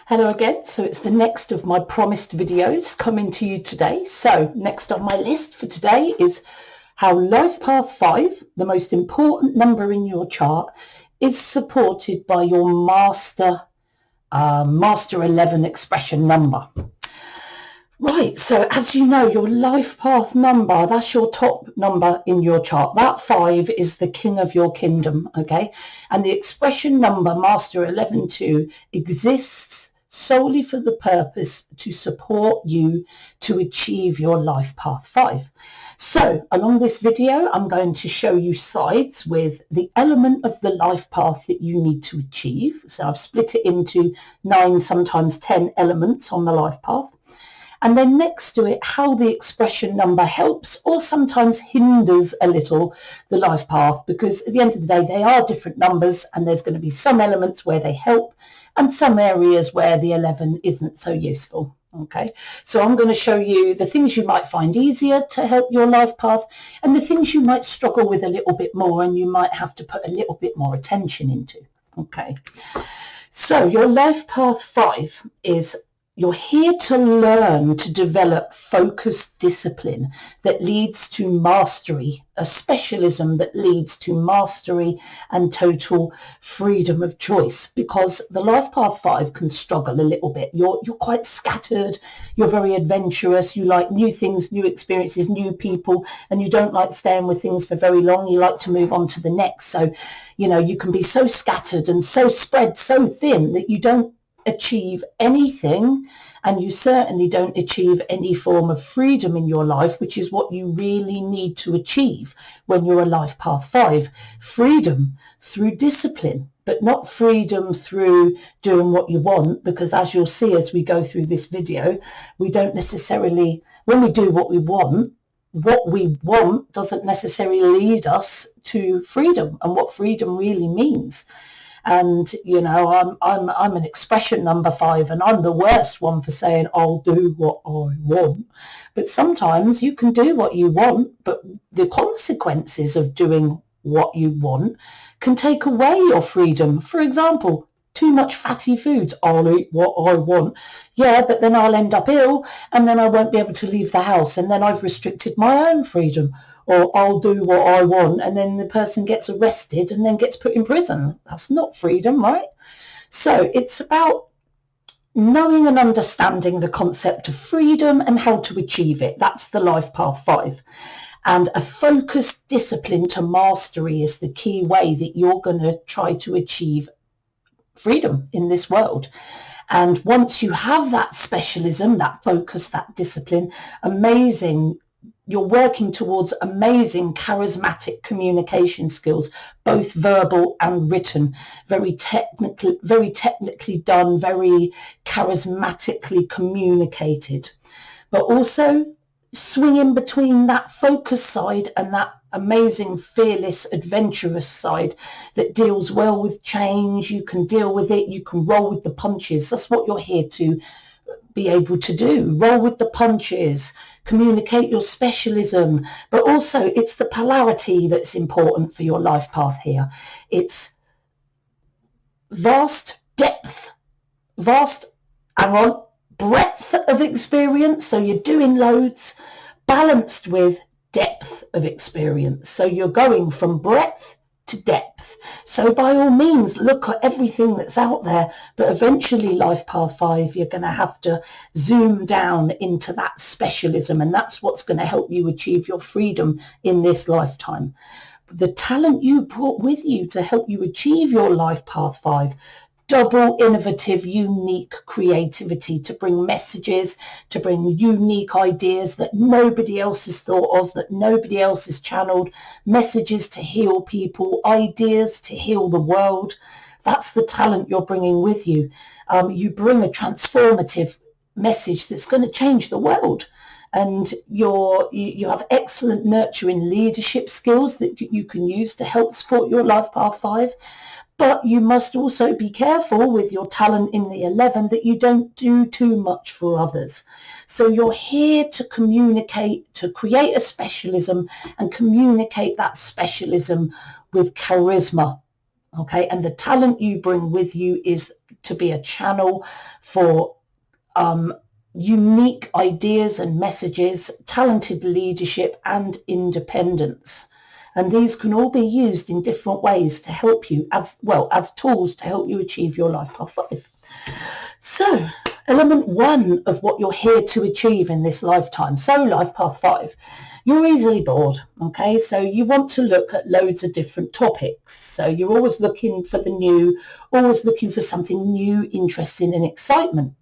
Hello again. So it's the next of my promised videos coming to you today. So next on my list for today is how Life Path 5, the most important number in your chart, is supported by your Master 11 expression number. Right, so as you know, your life path number, that's your top number in your chart. That 5 is the king of your kingdom, okay? And the expression number, Master 11-2, exists solely for the purpose to support you to achieve your life path 5. So along this video, I'm going to show you slides with the element of the life path that you need to achieve. So I've split it into 9, sometimes 10 elements on the life path. And then next to it, how the expression number helps or sometimes hinders a little the life path, because at the end of the day, they are different numbers and there's going to be some elements where they help and some areas where the 11 isn't so useful. Okay, so I'm going to show you the things you might find easier to help your life path and the things you might struggle with a little bit more and you might have to put a little bit more attention into. Okay, so your life path 5 is you're here to learn to develop focused discipline that leads to mastery, a specialism that leads to mastery and total freedom of choice, because the life path 5 can struggle a little bit. You're quite scattered, you're very adventurous, you like new things, new experiences, new people, and you don't like staying with things for very long. You like to move on to the next. So, you know, you can be so scattered and so spread so thin that you don't achieve anything, and you certainly don't achieve any form of freedom in your life, which is what you really need to achieve when you're a life path 5. Freedom through discipline, but not freedom through doing what you want, because as you'll see as we go through this video, we don't necessarily, when we do what we want doesn't necessarily lead us to freedom and what freedom really means. And, you know, I'm an expression number 5 and I'm the worst one for saying I'll do what I want. But sometimes you can do what you want, but the consequences of doing what you want can take away your freedom. For example, too much fatty foods. I'll eat what I want. Yeah, but then I'll end up ill and then I won't be able to leave the house and then I've restricted my own freedom. Or I'll do what I want and then the person gets arrested and then gets put in prison. That's not freedom, right? So it's about knowing and understanding the concept of freedom and how to achieve it. That's the life path 5. And a focused discipline to mastery is the key way that you're going to try to achieve freedom in this world. And once you have that specialism, that focus, that discipline, you're working towards amazing charismatic communication skills, both verbal and written, very technically done, very charismatically communicated, but also swinging between that focus side and that amazing, fearless, adventurous side that deals well with change. You can deal with it. You can roll with the punches. That's what you're here to be able to do. Roll with the punches, communicate your specialism, but also it's the polarity that's important for your life path here. It's breadth of experience, so you're doing loads, balanced with depth of experience. So you're going from breadth to depth. So by all means, look at everything that's out there, but eventually life path 5, you're going to have to zoom down into that specialism, and that's what's going to help you achieve your freedom in this lifetime. The talent you brought with you to help you achieve your life path 5, double innovative, unique creativity to bring messages, to bring unique ideas that nobody else has thought of, that nobody else has channeled, messages to heal people, ideas to heal the world. That's the talent you're bringing with you. You bring a transformative message that's going to change the world. And you have excellent nurturing leadership skills that you can use to help support your life path 5. But you must also be careful with your talent in the 11 that you don't do too much for others. So you're here to communicate, to create a specialism and communicate that specialism with charisma. Okay, and the talent you bring with you is to be a channel for unique ideas and messages, talented leadership and independence. And these can all be used in different ways to help you, as well as tools to help you achieve your life path 5. So element 1 of what you're here to achieve in this lifetime. So life path 5, you're easily bored. Okay, so you want to look at loads of different topics. So you're always looking for the new, always looking for something new, interesting and excitement.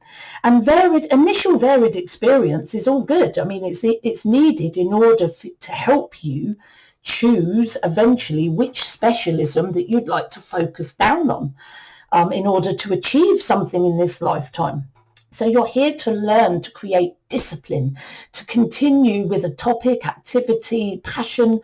And initial varied experience is all good. I mean, it's needed in order to help you choose eventually which specialism that you'd like to focus down on in order to achieve something in this lifetime. So you're here to learn to create discipline, to continue with a topic, activity, passion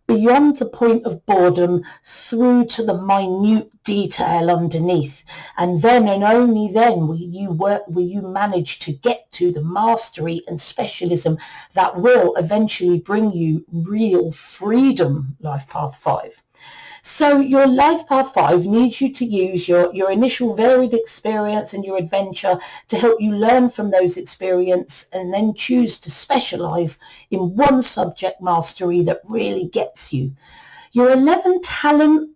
beyond the point of boredom through to the minute detail underneath. And then and only then will you manage to get to the mastery and specialism that will eventually bring you real freedom, life path 5. So your life path 5 needs you to use your initial varied experience and your adventure to help you learn from those experiences and then choose to specialize in one subject mastery that really gets you. Your 11 talent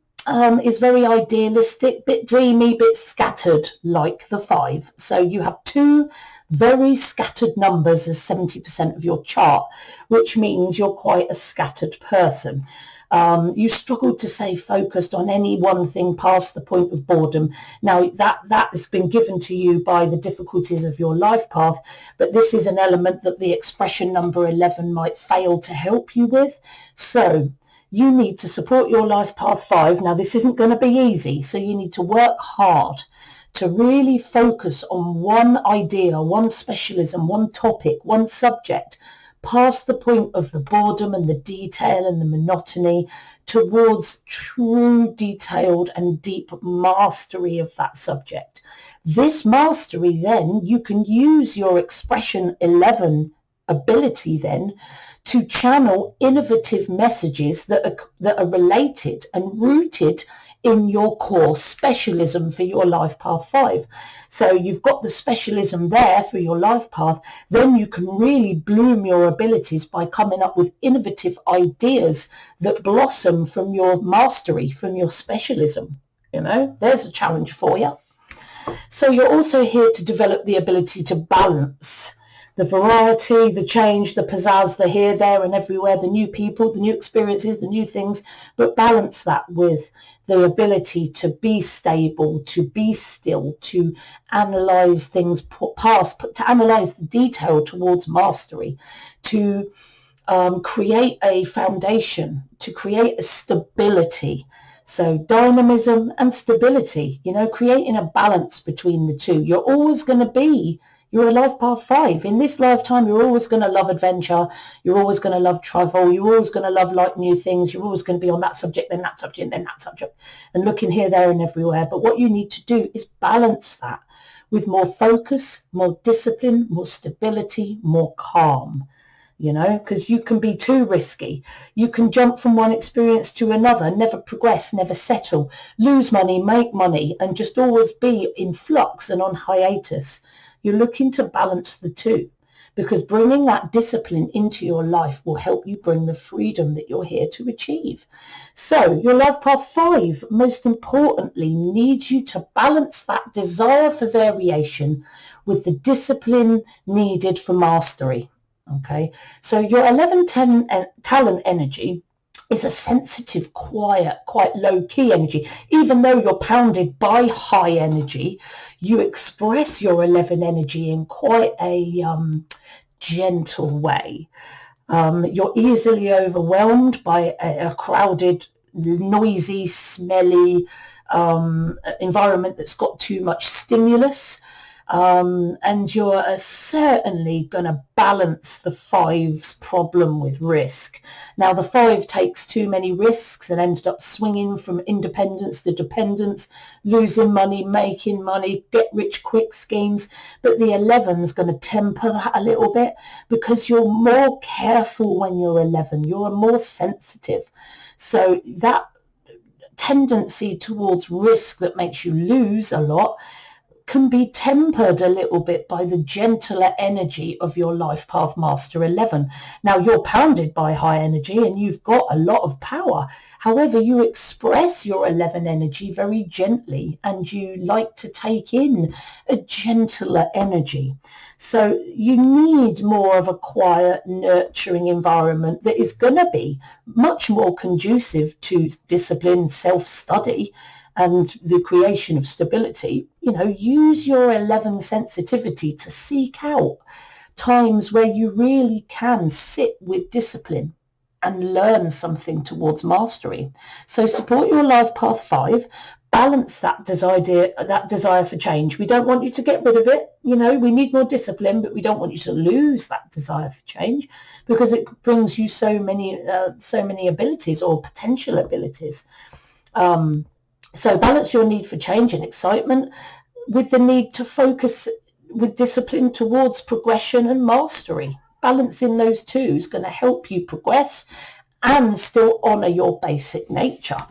is very idealistic, bit dreamy, bit scattered like the 5. So you have 2 very scattered numbers as 70% of your chart, which means you're quite a scattered person. You struggle to stay focused on any one thing past the point of boredom. Now that has been given to you by the difficulties of your life path, but this is an element that the expression number 11 might fail to help you with. So you need to support your life path 5. Now this isn't going to be easy, so you need to work hard to really focus on one idea, one specialism, one topic, one subject, past the point of the boredom and the detail and the monotony, towards true detailed and deep mastery of that subject. This mastery, then, you can use your expression 11 ability then to channel innovative messages that are related and rooted in your core specialism for your life path 5. So you've got the specialism there for your life path, then you can really bloom your abilities by coming up with innovative ideas that blossom from your mastery, from your specialism. You know, there's a challenge for you. So you're also here to develop the ability to balance the variety, the change, the pizzazz, the here, there and everywhere, the new people, the new experiences, the new things, but balance that with the ability to be stable, to be still, to analyze things to analyze the detail towards mastery, to create a foundation, to create a stability. So dynamism and stability, you know, creating a balance between the two. You're always going to be, you're a life path 5. In this lifetime, you're always going to love adventure. You're always going to love travel. You're always going to love like new things. You're always going to be on that subject, then that subject, then that subject, and looking here, there and everywhere. But what you need to do is balance that with more focus, more discipline, more stability, more calm. You know, because you can be too risky. You can jump from one experience to another, never progress, never settle, lose money, make money, and just always be in flux and on hiatus. You're looking to balance the two, because bringing that discipline into your life will help you bring the freedom that you're here to achieve. So your life path 5, most importantly, needs you to balance that desire for variation with the discipline needed for mastery. Okay, so your 11 talent energy is a sensitive, quiet, quite low-key energy. Even though you're pounded by high energy, you express your 11 energy in quite a gentle way. You're easily overwhelmed by a crowded, noisy, smelly environment that's got too much stimulus. And you're certainly going to balance the 5's problem with risk. Now, the 5 takes too many risks and ended up swinging from independence to dependence, losing money, making money, get rich quick schemes. But the 11's going to temper that a little bit, because you're more careful when you're 11. You're more sensitive. So that tendency towards risk that makes you lose a lot can be tempered a little bit by the gentler energy of your life path master 11. Now, you're pounded by high energy and you've got a lot of power. However, you express your 11 energy very gently and you like to take in a gentler energy. So you need more of a quiet, nurturing environment that is going to be much more conducive to discipline, self-study, and the creation of stability. Use your 11 sensitivity to seek out times where you really can sit with discipline and learn something towards mastery. So support your life path 5, balance that desire for change. We don't want you to get rid of it. We need more discipline, but we don't want you to lose that desire for change, because it brings you so many abilities, or potential abilities. So balance your need for change and excitement with the need to focus with discipline towards progression and mastery. Balancing those two is going to help you progress and still honour your basic nature.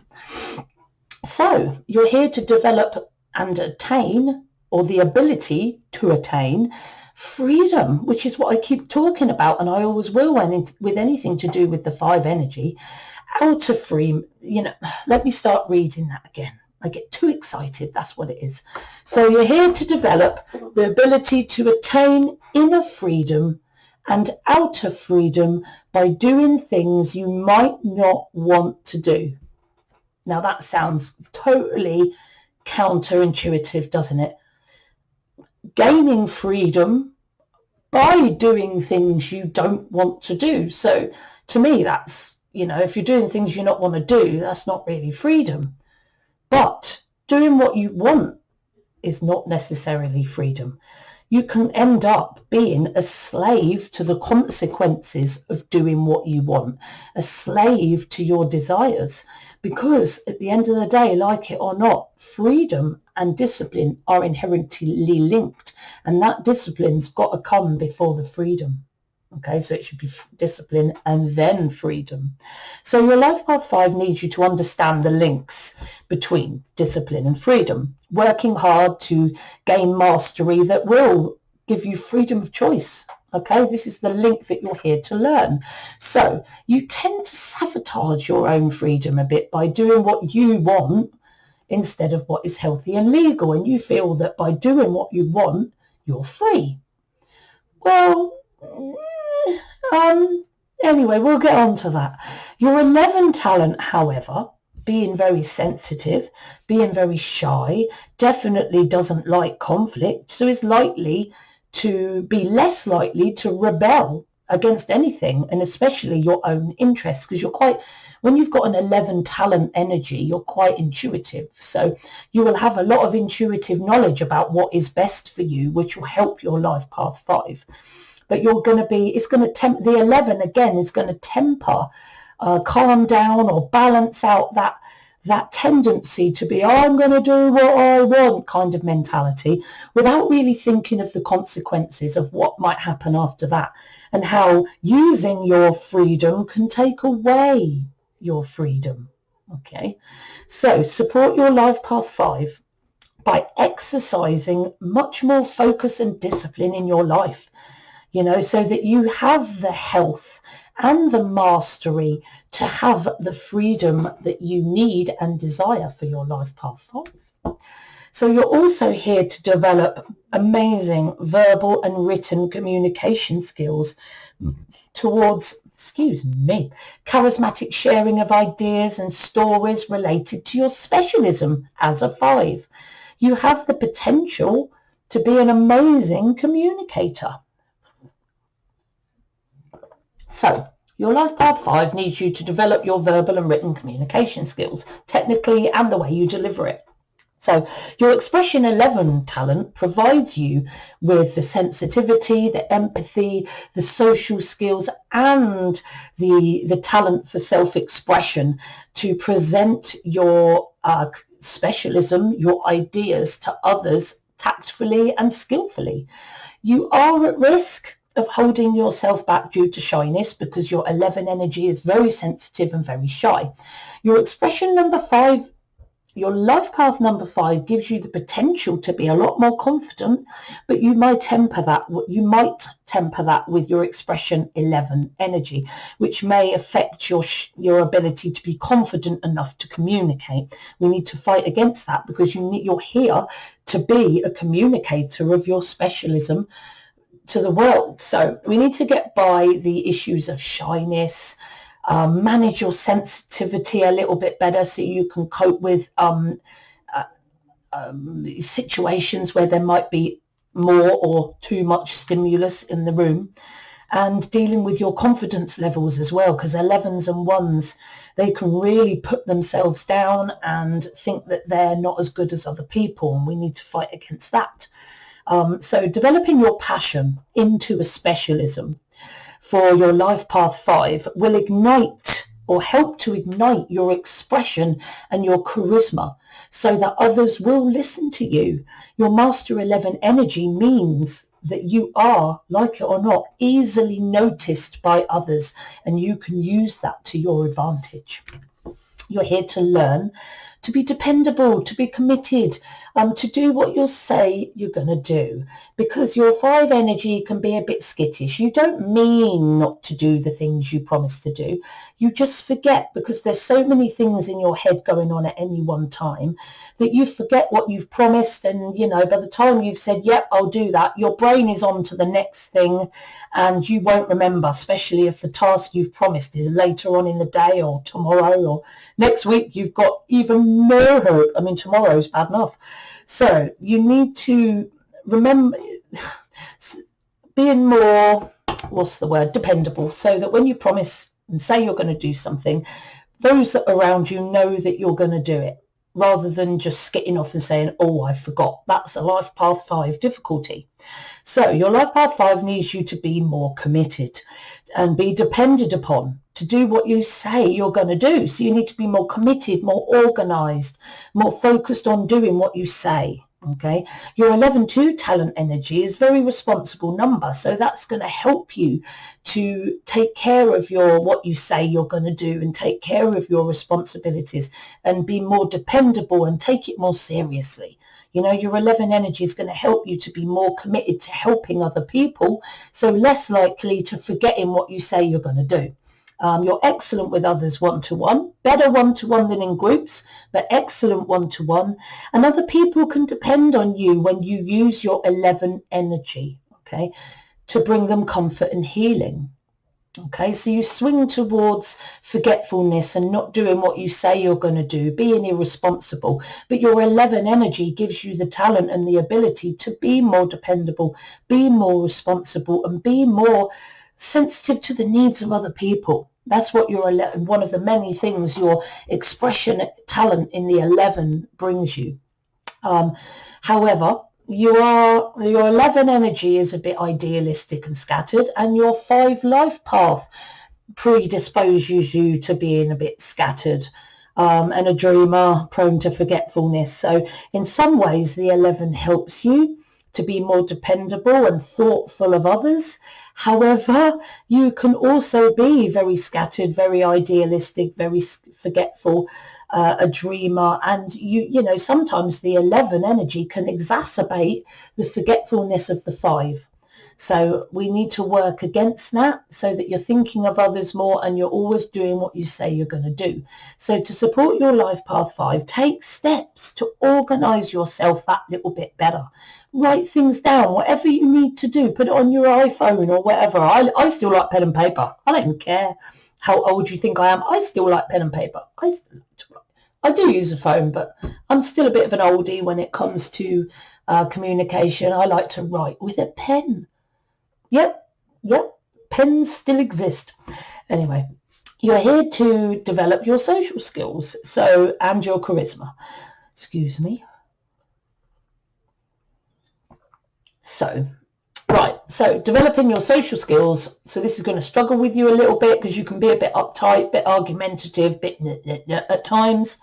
So you're here to develop and attain, or the ability to attain, freedom, which is what I keep talking about, and I always will with anything to do with the 5 energy. Outer free, let me start reading that again. I get too excited, that's what it is. So you're here to develop the ability to attain inner freedom and outer freedom by doing things you might not want to do. Now that sounds totally counterintuitive, doesn't it? Gaining freedom by doing things you don't want to do. So to me, that's, if you're doing things you not want to do, that's not really freedom. But doing what you want is not necessarily freedom. You can end up being a slave to the consequences of doing what you want, a slave to your desires, because at the end of the day, like it or not, freedom and discipline are inherently linked, and that discipline's got to come before the freedom. Okay, so it should be discipline and then freedom. So your life path 5 needs you to understand the links between discipline and freedom, working hard to gain mastery that will give you freedom of choice. Okay, this is the link that you're here to learn. So you tend to sabotage your own freedom a bit by doing what you want instead of what is healthy and legal, and you feel that by doing what you want, you're free. Well, anyway, we'll get on to that. Your 11 talent, however, being very sensitive, being very shy, definitely doesn't like conflict, so is likely to be less likely to rebel against anything, and especially your own interests, because when you've got an 11 talent energy, you're quite intuitive. So you will have a lot of intuitive knowledge about what is best for you, which will help your life path 5. But the 11 again is going to temper, calm down or balance out that tendency to be, I'm going to do what I want kind of mentality, without really thinking of the consequences of what might happen after that, and how using your freedom can take away your freedom. Okay, so support your life path 5 by exercising much more focus and discipline in your life, so that you have the health and the mastery to have the freedom that you need and desire for your life path 5. So you're also here to develop amazing verbal and written communication skills towards, charismatic sharing of ideas and stories related to your specialism as a 5. You have the potential to be an amazing communicator. So your life path 5 needs you to develop your verbal and written communication skills, technically and the way you deliver it. So your expression 11 talent provides you with the sensitivity, the empathy, the social skills, and the talent for self-expression to present your specialism, your ideas to others tactfully and skillfully. You are at risk of holding yourself back due to shyness, because your 11 energy is very sensitive and very shy. Your expression number 5 Your life path number 5 gives you the potential to be a lot more confident, but you might temper that. With your expression 11 energy, which may affect your ability to be confident enough to communicate. We need to fight against that, because you're here to be a communicator of your specialism to the world. So we need to get by the issues of shyness, manage your sensitivity a little bit better so you can cope with situations where there might be more or too much stimulus in the room, and dealing with your confidence levels as well, because 11s and 1s, they can really put themselves down and think that they're not as good as other people, and we need to fight against that. So developing your passion into a specialism for your life path 5 will ignite or help to ignite your expression and your charisma so that others will listen to you. Your Master 11 energy means that you are, like it or not, easily noticed by others, and you can use that to your advantage. You're here to learn to be dependable, to be committed, to do what you'll say you're going to do, because your 5 energy can be a bit skittish. You don't mean not to do the things you promise to do. You just forget, because there's so many things in your head going on at any one time that you forget what you've promised. And, by the time you've said, yep, I'll do that, your brain is on to the next thing and you won't remember, especially if the task you've promised is later on in the day or tomorrow or next week. You've got even no hope. I mean, tomorrow's bad enough. So you need to remember being more, dependable, so that when you promise and say you're going to do something, those around you know that you're going to do it, rather than just skidding off and saying, oh, I forgot. That's a life path 5 difficulty. So your life path 5 needs you to be more committed and be depended upon to do what you say you're going to do. So you need to be more committed, more organized, more focused on doing what you say. Okay, your 11-2 talent energy is very responsible number, so that's going to help you to take care of what you say you're going to do, and take care of your responsibilities and be more dependable and take it more seriously. Your 11 energy is going to help you to be more committed to helping other people, so less likely to forgetting what you say you're going to do. You're excellent with others one-to-one, better one-to-one than in groups, but excellent one-to-one. And other people can depend on you when you use your 11 energy, okay, to bring them comfort and healing. Okay, so you swing towards forgetfulness and not doing what you say you're going to do, being irresponsible. But your 11 energy gives you the talent and the ability to be more dependable, be more responsible, and be more sensitive to the needs of other people. That's what one of the many things your expression talent in the 11 brings you. However, your 11 energy is a bit idealistic and scattered, and your 5 life path predisposes you to being a bit scattered and a dreamer, prone to forgetfulness. So in some ways, the 11 helps you to be more dependable and thoughtful of others. However, you can also be very scattered, very idealistic, very forgetful, a dreamer, and sometimes the 11 energy can exacerbate the forgetfulness of the 5. So we need to work against that, so that you're thinking of others more and you're always doing what you say you're going to do. So to support your life path 5, take steps to organize yourself that little bit better. Write things down, whatever you need to do, put it on your iPhone or whatever. I still like pen and paper. I don't even care how old you think I am. I still like pen and paper. I do use a phone, but I'm still a bit of an oldie when it comes to communication. I like to write with a pen. Yep, pens still exist. Anyway, you're here to develop your social skills, and your charisma. Excuse me. So developing your social skills. So this is going to struggle with you a little bit, because you can be a bit uptight, bit argumentative, bit at times.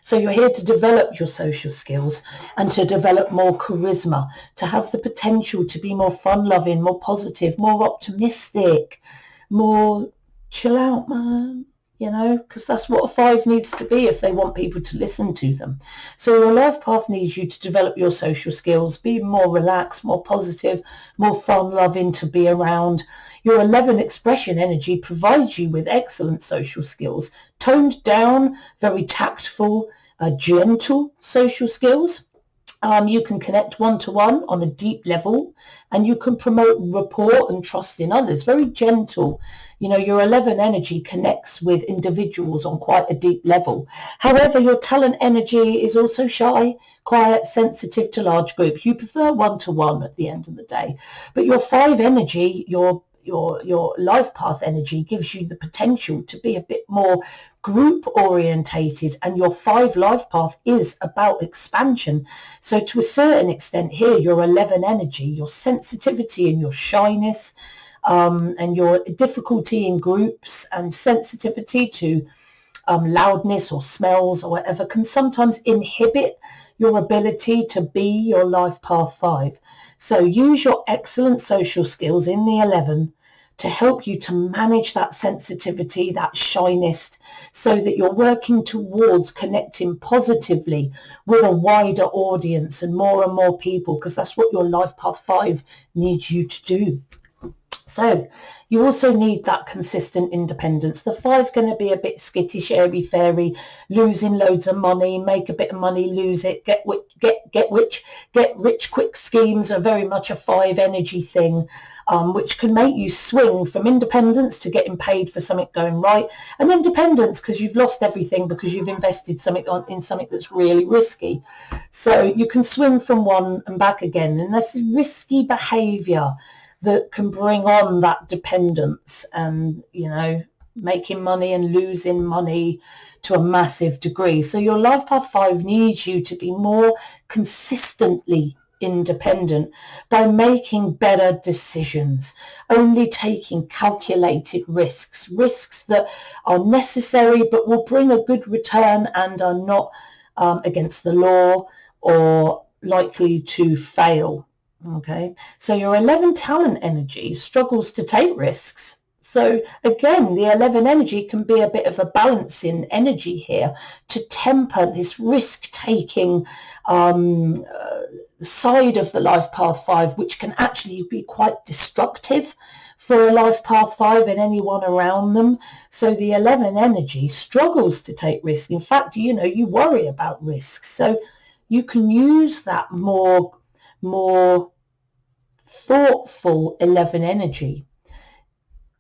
So you're here to develop your social skills and to develop more charisma, to have the potential to be more fun-loving, more positive, more optimistic, more chill out, man. because that's what a 5 needs to be if they want people to listen to them. So your life path needs you to develop your social skills, be more relaxed, more positive, more fun, loving to be around. Your 11 expression energy provides you with excellent social skills, toned down, very tactful, gentle social skills. You can connect one-to-one on a deep level, and you can promote rapport and trust in others. Very gentle. Your 11 energy connects with individuals on quite a deep level. However, your talent energy is also shy, quiet, sensitive to large groups. You prefer one-to-one at the end of the day. But your 5 energy, your life path energy, gives you the potential to be a bit more group orientated, and your 5 life path is about expansion. So to a certain extent here, your 11 energy, your sensitivity and your shyness, and your difficulty in groups and sensitivity to loudness or smells or whatever, can sometimes inhibit your ability to be your life path 5. So use your excellent social skills in the 11 to help you to manage that sensitivity, that shyness, so that you're working towards connecting positively with a wider audience and more people, because that's what your life path 5 needs you to do. So you also need that consistent independence. The 5 going to be a bit skittish, airy fairy, losing loads of money, make a bit of money, lose it, get rich quick schemes are very much a 5 energy thing, which can make you swing from independence to getting paid for something going right, and then dependence because you've lost everything because you've invested in something that's really risky. So you can swing from one and back again, and this is risky behavior that can bring on that dependence and, making money and losing money to a massive degree. So your life path 5 needs you to be more consistently independent by making better decisions, only taking calculated risks that are necessary but will bring a good return and are not against the law or likely to fail. Okay, so your 11 talent energy struggles to take risks. So again, the 11 energy can be a bit of a balancing energy here to temper this risk-taking side of the life path 5, which can actually be quite destructive for a life path 5 and anyone around them. So the 11 energy struggles to take risks. In fact, you worry about risks. So you can use that more thoughtful 11 energy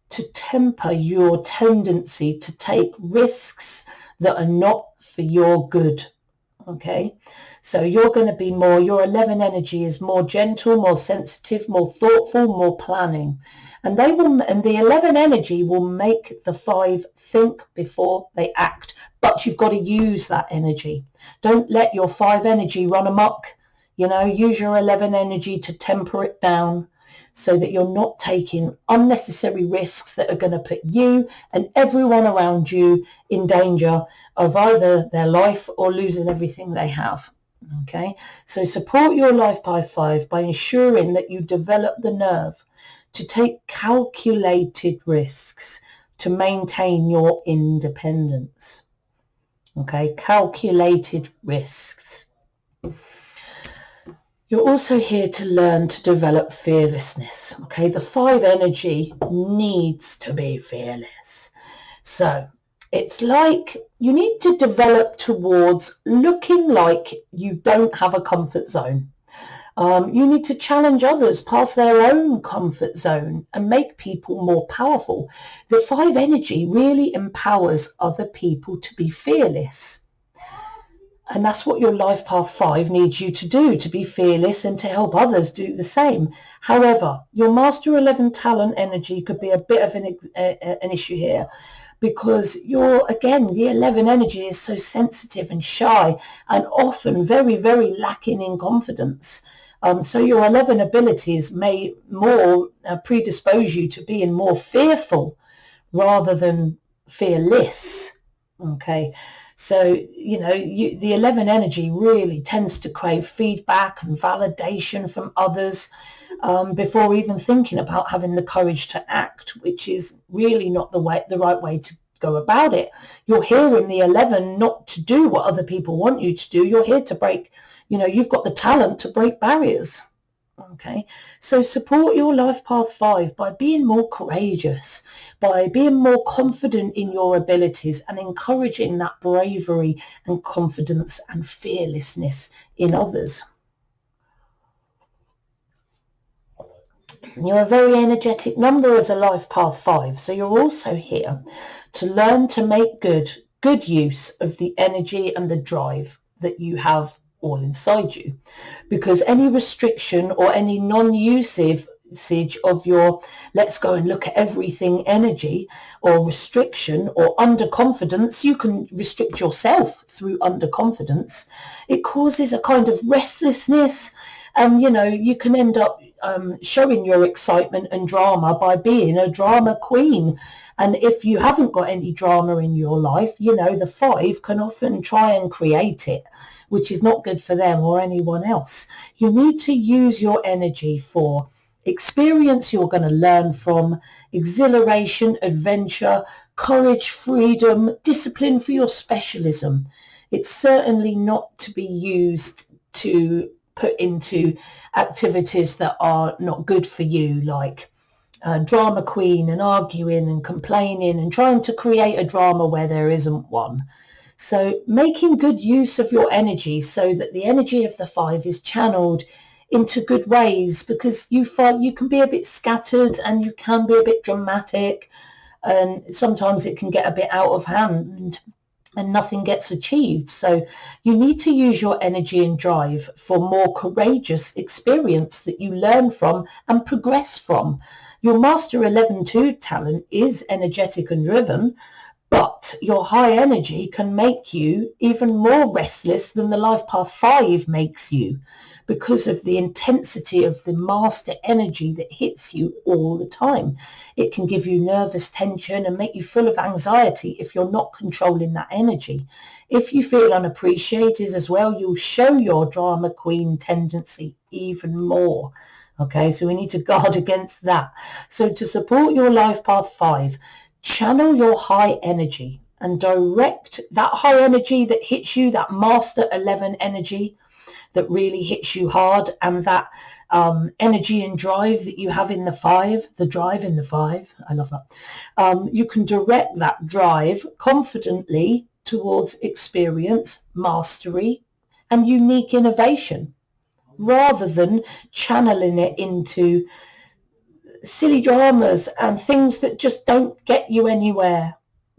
to temper your tendency to take risks that are not for your good. Okay, so you're going to be your 11 energy is more gentle, more sensitive, more thoughtful, more planning, and the 11 energy will make the 5 think before they act. But you've got to use that energy. Don't let your 5 energy run amok. Use your 11 energy to temper it down so that you're not taking unnecessary risks that are going to put you and everyone around you in danger of either their life or losing everything they have. Okay, so support your life path 5 by ensuring that you develop the nerve to take calculated risks to maintain your independence. Okay, calculated risks. You're also here to learn to develop fearlessness. Okay, the 5 energy needs to be fearless. So it's like you need to develop towards looking like you don't have a comfort zone. You need to challenge others past their own comfort zone and make people more powerful. The 5 energy really empowers other people to be fearless. And that's what your life path 5 needs you to do, to be fearless and to help others do the same. However, your master 11 talent energy could be a bit of an issue here, because the 11 energy is so sensitive and shy and often very, very lacking in confidence. So your 11 abilities may more predispose you to being more fearful rather than fearless. Okay. So, the 11 energy really tends to crave feedback and validation from others before even thinking about having the courage to act, which is really not the right way go about it. You're here in the 11 not to do what other people want you to do. You're here to break, you've got the talent to break barriers. Okay, so support your life path 5 by being more courageous, by being more confident in your abilities, and encouraging that bravery and confidence and fearlessness in others. You're a very energetic number as a life path 5, so you're also here to learn to make good use of the energy and the drive that you have all inside you, because any restriction or any non-usage of your let's go and look at everything energy, or restriction or underconfidence, you can restrict yourself through underconfidence. It causes a kind of restlessness, and you can end up showing your excitement and drama by being a drama queen. And if you haven't got any drama in your life, the 5 can often try and create it, which is not good for them or anyone else. You need to use your energy for experience you're going to learn from, exhilaration, adventure, courage, freedom, discipline for your specialism. It's certainly not to be used to put into activities that are not good for you, like drama queen and arguing and complaining and trying to create a drama where there isn't one. So making good use of your energy so that the energy of the 5 is channeled into good ways, because you find you can be a bit scattered and you can be a bit dramatic, and sometimes it can get a bit out of hand and nothing gets achieved. So you need to use your energy and drive for more courageous experience that you learn from and progress from. Your Master 11-2 talent is energetic and driven, but your high energy can make you even more restless than the life path 5 makes you, because of the intensity of the master energy that hits you all the time. It can give you nervous tension and make you full of anxiety if you're not controlling that energy. If you feel unappreciated as well, you'll show your drama queen tendency even more. Okay, so we need to guard against that. So to support your life path 5, channel your high energy and direct that high energy that hits you, that Master 11 energy that really hits you hard, and that energy and drive that you have in the 5, the drive in the 5, I love that. You can direct that drive confidently towards experience, mastery, and unique innovation, rather than channeling it into silly dramas and things that just don't get you anywhere.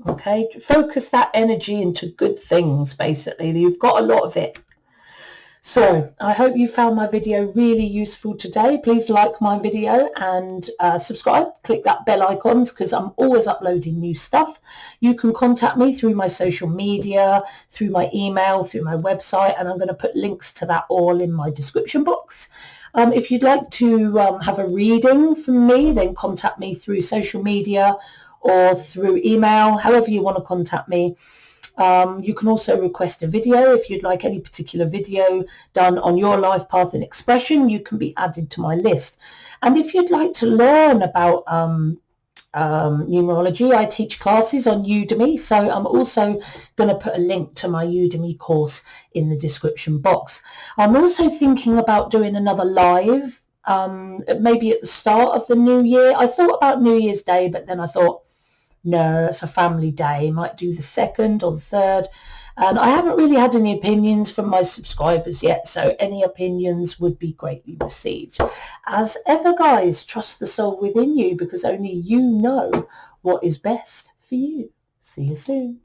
Okay, focus that energy into good things. Basically, you've got a lot of it. So I hope you found my video really useful today. Please like my video and subscribe. Click that bell icons, because I'm always uploading new stuff. You can contact me through my social media, through my email, through my website, and I'm going to put links to that all in my description box. If you'd like to have a reading from me, then contact me through social media or through email, however you want to contact me. You can also request a video. If you'd like any particular video done on your life path and expression, you can be added to my list. And if you'd like to learn about numerology, I teach classes on Udemy, so I'm also going to put a link to my Udemy course in the description box. I'm also thinking about doing another live, maybe at the start of the new year. I thought about New Year's Day, but then I thought, no, it's a family day. Might do the 2nd or the 3rd. And I haven't really had any opinions from my subscribers yet, so any opinions would be greatly received. As ever, guys, trust the soul within you, because only you know what is best for you. See you soon.